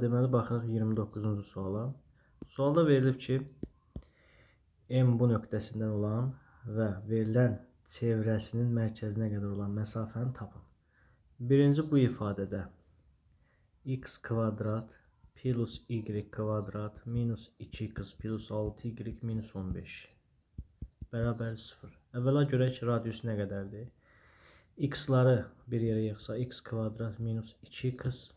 Deməli, baxırıq 29-cu suala. Sualda verilib ki, M bu nöqtəsindən olan və verilən çevrəsinin mərkəzinə qədər olan məsafəni tapın. Birinci bu ifadədə x kvadrat plus y kvadrat minus 2x plus 6y minus 15 bərabər 0. Əvvəla görək ki, radius nə qədərdir? X-ları bir yerə yığsa, x kvadrat minus 2x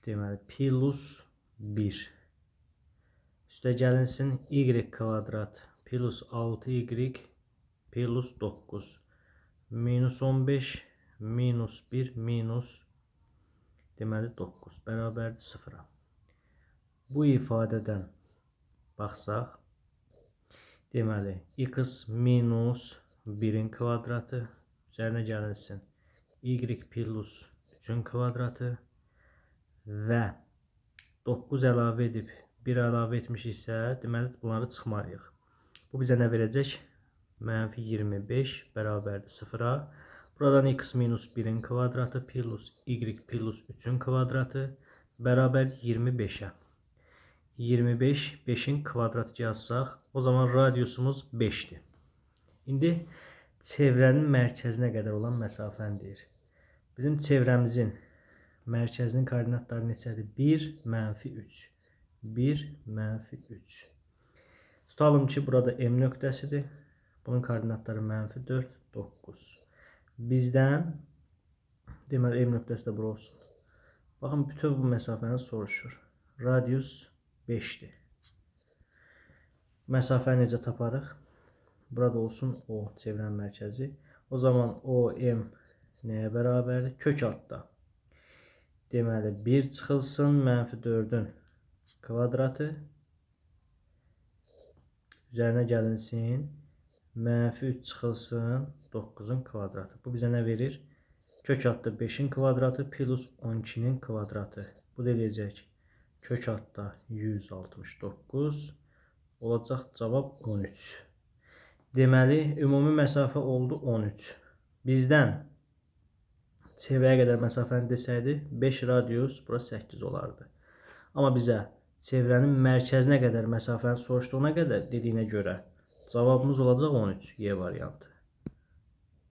deməli plus 1 üstə gəlinsin y kvadrat plus 6y plus 9 minus 15 minus 1 minus deməli 9 bərabərdir 0-a. Bu ifadədən baxsaq, deməli x minus 1-in kvadratı üzərinə gəlinsin y plus 3-ün kvadratı və 9 əlavə edib 1 əlavə etmişiksə, deməli bunları çıxmalıyıq. Bu bizə nə verəcək? Mənfi 25 bərabərdir 0-a. Buradan x minus 1-in kvadratı plus y plus 3-ün kvadratı bərabər 25-ə. 25, 5-in kvadratı yazsaq, o zaman radiusumuz 5-dir. İndi çevrənin mərkəzinə qədər olan məsafəni deyir. Bizim çevrəmizin mərkəzinin koordinatları neçədir? 1, mənfi 3. 1, mənfi 3. Tutalım ki, burada M nöqtəsidir. Bunun koordinatları mənfi 4, 9. Bizdən, deməli, M nöqtəsi də bura olsun. Baxın, bütün bu məsafəni soruşur. Radius 5'dir. Məsafəni necə taparıq? Burada olsun O, çevrənin mərkəzi. O zaman OM nəyə bərabərdir? Kök altda. Deməli, 1 çıxılsın, mənfi 4-ün kvadratı. Üzərinə gəlinsin, mənfi 3 çıxılsın, 9-un kvadratı. Bu bizə nə verir? Kök altda 5-in kvadratı plus 12-nin kvadratı. Bu da eləyəcək. Kök altda 169 olacaq, cavab 13. Deməli, ümumi məsafə oldu 13. Bizdən çevrəyə qədər məsafəni desəydi 5 radius, burası 8 olardı. Amma bizə çevrənin mərkəzinə qədər məsafəni soruşduğuna qədər dediyinə görə cavabımız olacaq 13, Y variantı.